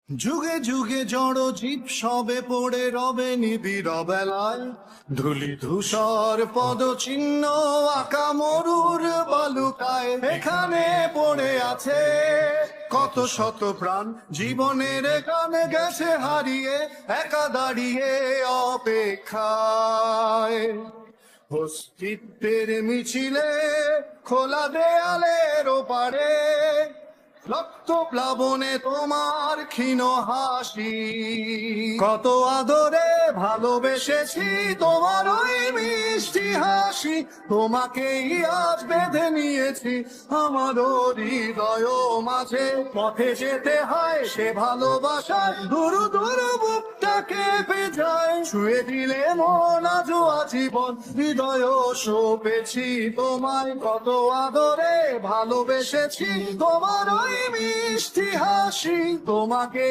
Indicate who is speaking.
Speaker 1: যুগে যুগে জড় জীব সবে পড়ে রবে নিবিড় বেলায়, ধুলি ধূসর পদ চিহ্ন আঁকা মরুর বালুকায়। এখানে পড়ে আছে কত শত প্রাণ, জীবনের গানে গেছে হারিয়ে, একা দাঁড়িয়ে অপেক্ষায়। অস্তিত্বের মিছিলে খোলা দেয়ালের ওপারে, রক্ত প্লাবনে তোমার ক্ষীণ হাসি। কত আদরে ভালোবেসেছি তোমার ওই মিষ্টি হাসি, তোমাকেই আজ বেঁধে নিয়েছি আমার হৃদয় মাঝে। পথে যেতে হয় সে ভালোবাসায়, দূর দূর বুকটাকে পেঁচায়। ছুঁয়ে দিলে মন আজও আজীবন, হৃদয় সপেছি তোমায়। কত আদরে ভালোবেসেছি তোমার ওই মিষ্টি হাসি, তোমাকে